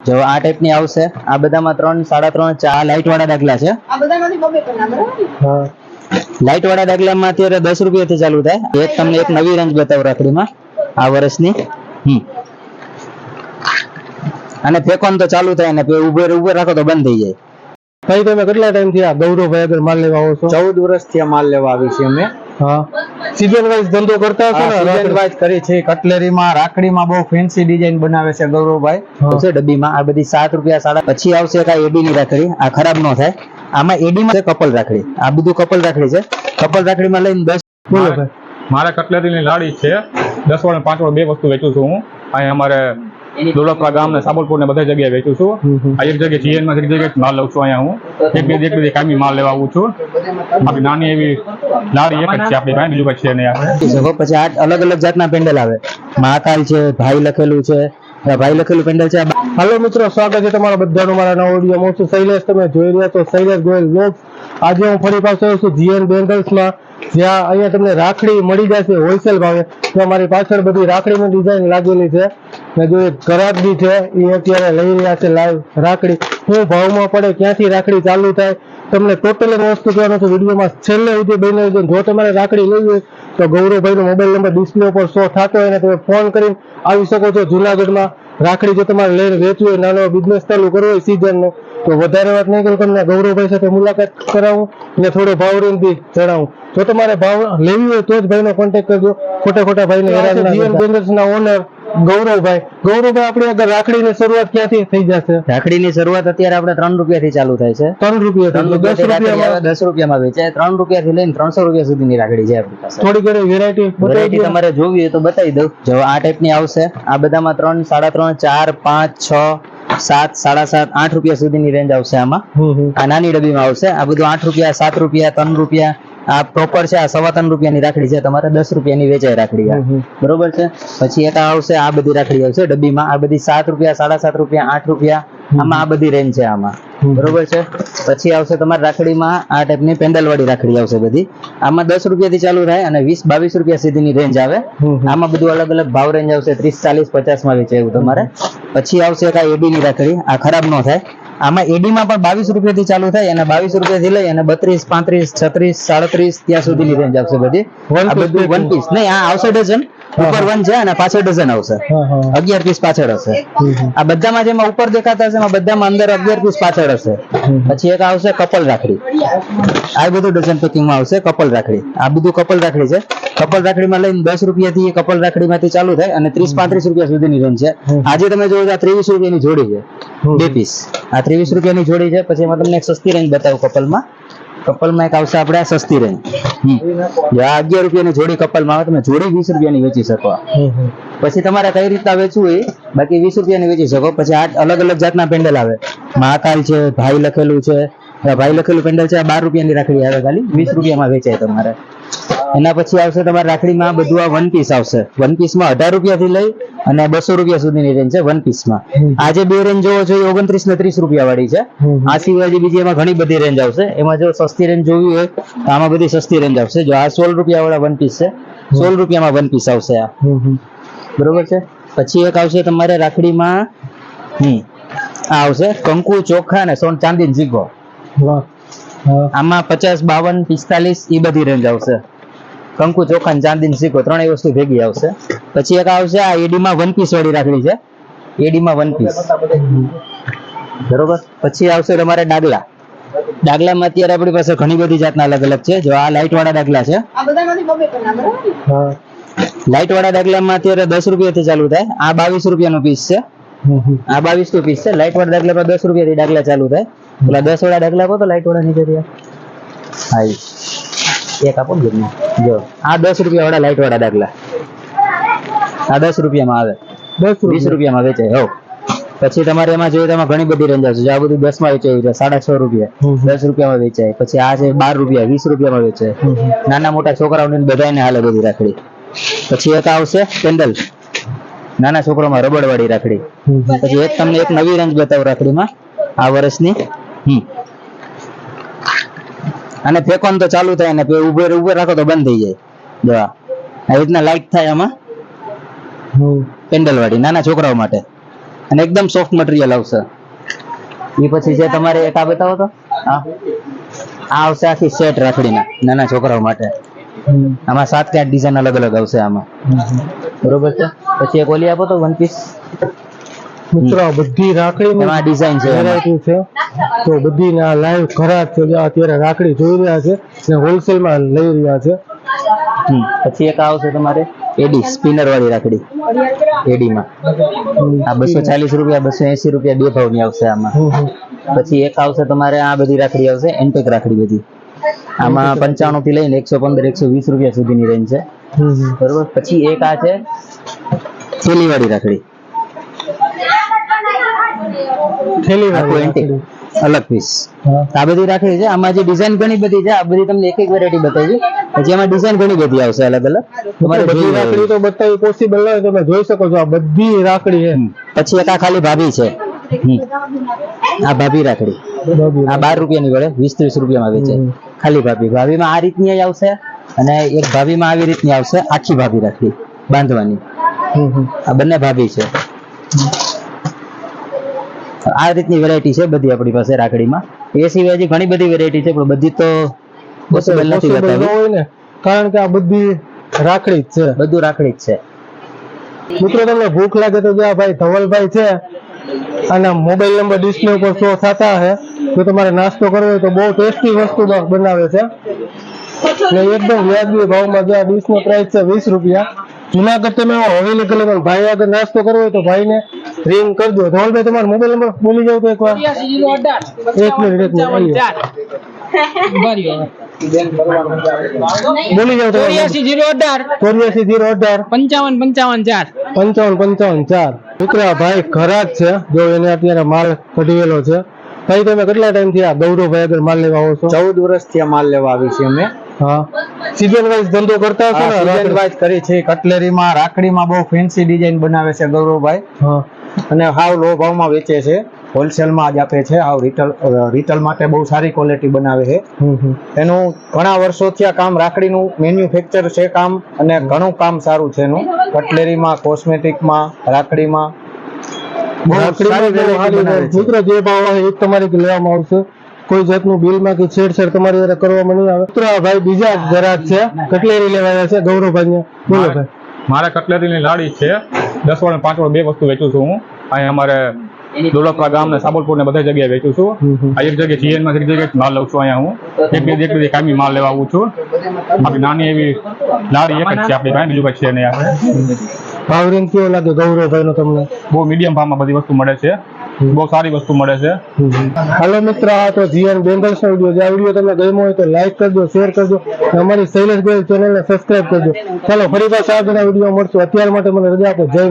જો આ ટાઈપની આવશે. આ બધામાં 3, 3.5, 4 લાઈટ વાળા ડાગલા છે. આ બધામાંથી બબે કરના બરાબર. હા, લાઈટ વાળા ડાગલામાં અત્યારે 10 રૂપિયાથી ચાલુ થાય. એક તમને એક નવી રેન્જ બતાવું રાખડીમાં આ વર્ષની. અને ફેંકવાનું તો ચાલુ થાય ને ઉભે રાખો તો બંધ થઈ જાય. ભાઈ તમે કેટલા ટાઈમ થી આ ગૌરવભાઈ આગળ માલ લેવા આવો છો? 14 વર્ષથી આ માલ લેવા આવી છે અમે. હા, સીઝન વાઇઝ ધંધો કરતા હશો ને? સીઝન વાઇઝ કરી છે. કટલેરીમાં, રાખડીમાં બહુ ફેન્સી ડિઝાઇન બનાવે છે ગૌરવભાઈ. છે ડબ્બીમાં આ બધી 7 રૂપિયા સાડા. પછી આવશે એક એડી ની રાખડી. આ ખરાબ ન થાય. આમાં એડી માં કપલ રાખડી. આ બધું કપલ રાખડી છે. કપલ રાખડીમાં લઈને 10. બોલો ભાઈ. મારે કટલેરીની લાડી છે. 10 વાળા 5 વાળા 2 વસ્તુ વેચું છું હું. અહીં અમારે દોલતપરા ગામ ને સાબલપુર ને બધા જગ્યાએ વેચું છું. આ એક જગ્યાએ જીએન માં એક જગ્યાએ માલ લઉં છું. અહીંયા હું એક બે કાયમી માલ લેવા આવું છું. આપણી નાની એવી લાડી એક જ છે આપણી પાસે, બીજું કઈ છે નહીં. પછી આ અલગ અલગ જાતના પેન્ડલ આવે. મહાકાલ છે, ભાઈ લખેલું છે, ભાઈ લખેલું પેન્ડલ છે. હાલો મિત્રો, સ્વાગત છે તમારા બધાનું મારા નવા વિડીયો. હું છું શૈલેષ, તમે જોઈ રહ્યા છો શૈલેષ ગોયલ વ્લોગ્સ. આજે હું ફરી પાછો આવ્યો છું જીએન બેંગલ્સમાં, જ્યાં અહીંયા તમને રાખડી મળી જશે હોલસેલ ભાવે. તો મારી પાછળ બધી રાખડીની ડિઝાઇન લાગેલી છે ને જો એક ગ્રાહક બી છે એ અત્યારે લઈ રહ્યા છે લાઈવ રાખડી. શું ભાવમાં પડે, ક્યાંથી રાખડી ચાલુ થાય, તમને ટોટલ વસ્તુ કહેવાનું છે વિડીયોમાં છેલ્લે સુધી બને. જો તમારે રાખડી લેવી હોય તો ગૌરવભાઈનો મોબાઈલ નંબર ડિસ્પ્લે ઉપર શો થતો હોય ને તમે ફોન કરીને આવી શકો છો. જુનાગઢમાં રાખડી જો તમારે લઈને વેચવી હોય, નાનો બિઝનેસ ચાલુ કરવો હોય સિઝનનો, તો વધારે વાત નહીં કરું, તમને ગૌરવભાઈ સાથે મુલાકાત કરાવું અને થોડો ભાવ રેન્જ બી જણાવું. જો તમારે ભાવ લેવી હોય તો જ ભાઈનો કોન્ટેક્ટ કરજો. ખોટા ભાઈને જીએન બેંગલ્સના ઓનર ગૌરવભાઈ. ગૌરવભાઈ, આપણે આગળ રાખડીની શરૂઆત ક્યાંથી થઈ જશે? રાખડીની શરૂઆત અત્યારે આપણે 3 રૂપિયાથી ચાલુ થાય છે. 3 રૂપિયા, 10 રૂપિયામાં વેચાય. 3 રૂપિયાથી લઈને 300 રૂપિયા સુધીની રાખડી છે આપણી પાસે. થોડી ઘણી વેરાયટી તમારે જોવી હોય તો બતાવી દઉં. જો આ ટાઈપની આવશે. આ બધામાં 3, 3.5, 4, 5, 6, 7, 7.5, 8 રૂપિયા સુધીની રેન્જ આવશે આમાં. આ નાની ડબ્બીમાં આવશે. આ બધું 8 રૂપિયા, 7 રૂપિયા, 3 રૂપિયા. આ પ્રોપર છે. આ 3.25 રૂપિયાની રાખડી છે. તમારે 10 રૂપિયાની વેચાય રાખડી. બરોબર છે. પછી એક આવશે, આ બધી રાખડી આવશે ડબ્બીમાં. આ બધી 7 રૂપિયા, 7.5 રૂપિયા, 8 રૂપિયા. આમાં આ બધી રેન્જ છે આમાં. બરોબર છે. પછી આવશે તમારે રાખડીમાં આ ટાઈપની પેન્ડલ વાળી રાખડી આવશે બધી. આમાં 10 રૂપિયાથી ચાલુ થાય અને 20-22 રૂપિયા સુધીની રેન્જ આવે. આમાં બધું અલગ અલગ ભાવ રેન્જ આવશે. 30, 40, 50 માં વેચાય એવું તમારે. પછી આવશે એક એડી ની રાખડી. આ ખરાબ ન થાય. આમાં એડીમાં પણ 22 રૂપિયાથી ચાલુ થાય અને 22 રૂપિયાથી લઈ અને 32, 35, 36, 37 ત્યાં સુધીની રેન્જ આવશે બધી. આ બધું 1 પીસ નહીં, આ આવશે ડઝન. ઉપર 1 છે અને પાછળ ડઝન આવશે. 11 પીસ પાછળ હશે. આ બધામાં જેમાં ઉપર દેખાતા હશે એમાં બધામાં અંદર 11 પીસ પાછળ હશે. પછી એક આવશે કપલ રાખડી. આ બધું ડઝન પેકિંગમાં આવશે કપલ રાખડી. આ બધું કપલ રાખડી છે. કપલ રાખડીમાં લઈને 10 રૂપિયાથી કપલ રાખડીમાંથી ચાલુ થાય અને 30-35 રૂપિયા સુધીની રેન્જ છે. આજે તમે જોવો તો આ 23 રૂપિયાની જોડી છે, 2 પીસ. આ 23 રૂપિયાની જોડી છે. પછી એમાં તમને એક સસ્તી રેન્જ બતાવું કપલમાં. કપલમાં એક આવશે આપણે આ સસ્તી રેન્જ. આ 11 રૂપિયાની જોડી કપલમાં આવે. તમે જોડી 20 રૂપિયાની વેચી શકો. પછી તમારે કઈ રીતના વેચવું હોય, બાકી 20 રૂપિયાની વેચી શકો. પછી આ અલગ અલગ જાતના પેન્ડલ આવે. મહાકાલ છે, ભાઈ લખેલું છે. ભાઈ લખેલું પેન્ડલ છે. 12 રૂપિયાની રાખડી આવે, ખાલી 20 રૂપિયામાં વેચાય તમારે. એના પછી આવશે તમારે રાખડીમાં બધું આ 1 પીસ આવશે. 1 પીસમાં 18 રૂપિયાથી લઈ અને 200 રૂપિયા સુધીની રેન્જ છે 1 પીસમાં. આ જે 2 રેન્જ જોવો છો એ 29 ને 30 રૂપિયા વાળી છે. આ સિવાય બીજી એમાં ઘણી બધી રેન્જ આવશે. એમાં જો સસ્તી રેન્જ જોવી હોય તો આમાં બધી સસ્તી રેન્જ આવશે. જો આ 16 રૂપિયા વાળા 1 પીસ છે. 16 રૂપિયામાં 1 પીસ આવશે આ. બરોબર છે. પછી એક આવશે તમારે રાખડીમાં આ આવશે કંકુ, ચોખા અને સોન ચાંદીનો સિક્કો. આમાં 50, 52, 45 એ બધી રેન્જ આવશે. કંકુ, ચોખા અને ચાંદીનો સિક્કો ત્રણેય વસ્તુ ભેગી આવશે. પછી એક આવશે આ એડીમાં 1 પીસ વાળી રાખડી છે. એડીમાં 1 પીસ. બરોબર. પછી આવશે તમારે ડાગલા. ડાગલામાં અત્યારે આપણી પાસે ઘણી બધી જાતના અલગ અલગ છે. જો આ લાઈટ વાળા ડાગલા છે. આ બધામાંથી બબે કરના બરાબર. લાઈટ વાળા ડાગલામાં અત્યારે 10 રૂપિયાથી ચાલુ થાય. આ 22 રૂપિયાનો પીસ છે. આ 22 નો પીસ છે. લાઈટ વાળા ડાગલા પર 10 રૂપિયાથી ડાગલા ચાલુ થાય. પેલા 10 વાળા ડાગલા આપો તો લાઈટ વાળા નીચે રહ્યા. હા, એક આપો ને. જો આ 10 રૂપિયા વાળા લાઈટ વાળા ડાગલા. આ 10 રૂપિયામાં આવે. 20 રૂપિયામાં વેચાય. હો. પછી તમારે એમાં જોઈએ તો એમાં ઘણી બધી રેન્જ આવશે. આ બધું 10 માં વેચાયું છે. 6.5 રૂપિયા 10 રૂપિયામાં વેચાય. પછી આ છે 12 રૂપિયા 20 રૂપિયામાં વેચાય. નાના મોટા છોકરાઓને બધાને હાલે બધી રાખડી. પછી એક આવશે પેન્ડલ. નાના છોકરાઓમાં રબડ વાળી રાખડી. પછી એક તમને એક નવી રેન્જ બતાવું રાખડીમાં આ વર્ષની. અને ફેંકવાનું તો ચાલુ થાય ને ઉભે રાખો તો બંધ થઈ જાય. જો આ રીતના લાઈટ થાય આમાં. પેન્ડલ વાળી નાના છોકરાઓ માટે. અને એકદમ સોફ્ટ મટીરિયલ આવશે. એ પછી છે તમારે એક આ બતાવો તો. હા, આ આવશે આખી સેટ રાખડીના નાના છોકરાઓ માટે. આમાં 7 કે 8 ડિઝાઇન અલગ અલગ આવશે આમાં. બરોબર છે. પછી એક ઓલી આપો તો વન પીસ. મિત્રો આ બધી રાખડીની એમાં ડિઝાઇન છે એમાં. વેરાયટી છે. તો બધી ના લાઈવ ખરાબ છે જે અત્યારે રાખડી જોઈ રહ્યા છે ને હોલસેલ માં લઈ રહ્યા છે. પછી એક આવશે તમારે એડી સ્પિનર વાળી રાખડી. એડીમાં આ 240 રૂપિયા 280 રૂપિયા બે ભાવની આવશે આમાં. પછી એક આવશે તમારે આ બધી રાખડી આવશે એન્ટેક રાખડી બધી. આમાં 95 થી લઈને 115 120 રૂપિયા સુધીની રેન્જ છે. બરોબર. પછી એક આ છે થેલી વાળી રાખડી. થેલી આખું વાળી એન્ટિક રાખડી. અલગ પીસ. હા. આ બધી રાખડી છે. આમાં જે ડિઝાઇન ઘણી બધી છે. આ બધી તમને એક એક વેરાયટી બતાવી. પછી એમાં ડિઝાઇન ઘણી બધી આવશે અલગ અલગ. તમારે બધી જોઈ રાખડી તો બતાવી પોસિબલ ન હોય, તમે જોઈ શકો છો આ બધી રાખડી છે. પછી એક આ ખાલી ભાભી છે. આ ભાભી રાખડી. આ 12 રૂપિયાની પડે, 20-30 રૂપિયામાં વેચે. ખાલી ભાભી. ભાભીમાં આ રીતની જ આવશે અને એક ભાભીમાં આવી રીતની આવશે આખી ભાભી રાખડી બાંધવાની. આ બંને ભાભી છે. આ રીતની વેરાયટી છે બધી આપણી પાસે રાખડીમાં. એ સિવાય હજી ઘણી બધી વેરાયટી છે પણ બધી તો પોસિબલ નથી Possible ન બતાવી. હોય ને, કારણ કે આ બધી રાખડી જ છે. બધું રાખડી જ છે. મિત્રો તમને ભૂખ લાગે તો જ્યાં ભાઈ ધવલભાઈ છે અને મોબાઈલ નંબર ડિસ્પ્લે ઉપર શો થતા હે, જો તમારે નાસ્તો કરવો હોય તો બહુ ટેસ્ટી વસ્તુ બનાવે છે ને એકદમ વ્યાજબી ભાવમાં. જે આ ડીશ નો પ્રાઇસ છે 20 રૂપિયા. જુનાગઢ તમે હવેલી ગલે પણ ભાઈ આગળ નાસ્તો કરવો હોય તો ભાઈને રિંગ કરજો. ધવલભાઈ તમારો મોબાઈલ નંબર બોલી જાવ તો એકવાર. 83 એક મિનિટ બોલી જાવ તો 84 018 55 મિત્રો આ ભાઈ ખરા જ છે. જો એને અત્યારે માલ કઢવેલો છે. ભાઈ તમે કેટલા ટાઈમ થી આ ગૌરવભાઈ આગળ માલ લેવા આવો છો? 14 વર્ષથી આ માલ લેવા આવી છે અમે. હા, સીઝન વાઇઝ ધંધો કરતા હશો ને? સીઝન વાઇઝ કરી છે. કટલેરીમાં રાખડીમાં બહુ ફેન્સી ડિઝાઇન બનાવે છે ગૌરવભાઈ હા, અને હાવ લો ભાવમાં વેચે છે. હોલસેલમાં જ આપે છે. હાવ રિટેલ માટે બહુ સારી ક્વોલિટી બનાવે છે. એનું ઘણા વર્ષોથી આ કામ રાખડીનું મેન્યુફેક્ચર છે કામ, અને ઘણું કામ સારું છે એનું. કટલેરીમાં, કોસ્મેટિકમાં, રાખડીમાં બહુ સારી variety બનાવે છે. મિત્રો જે ભાવ હોય એ જ તમારે લેવામાં આવશે. કોઈ જાતનું બિલમાં કે છેડછાડ તમારી દ્વારા કરવામાં નહીં આવે. મિત્રો આ ભાઈ બીજા ગ્રાહક છે, કટલેરી લેવા આવ્યા છે ગૌરવભાઈ. બોલો ભાઈ. મારે કટલેરીની લાડી છે. 10 વાળા 5 વાળા બે વસ્તુ વેચું છું હું. અહીંયા અમારે દોલતપરા ગામ ને સાબલપુર ને બધા જગ્યાએ વેચું છું. આ એક જગ્યાએ જીએન માં એક જગ્યાએ માલ લઉં છું. અહીંયા હું એક બે કાયમી માલ લેવા આવું છું. આપણી નાની એવી લારી એક જ છે આપણી પાસે, બીજું કઈ છે નહીં આપણે. ભાવ રેન્જ કેવો લાગે ગૌરવભાઈ નો તમને? બહુ મીડિયમ ભાવમાં બધી વસ્તુ મળે છે. બહુ સારી વસ્તુ મળે છે. હાલો મિત્રો, આ તો જીએન બેંગલ્સ નો વિડીયો. આ વિડીયો તમને ગમ્યો હોય તો લાઈક કરજો, શેર કરજો અને અમારી શૈલેષ ગોયલ ચેનલ ને સબસ્ક્રાઇબ કરજો. ચાલો ફરી પાછા આગળના વિડીયો મળશું. અત્યાર માટે મને રજા આપો. જય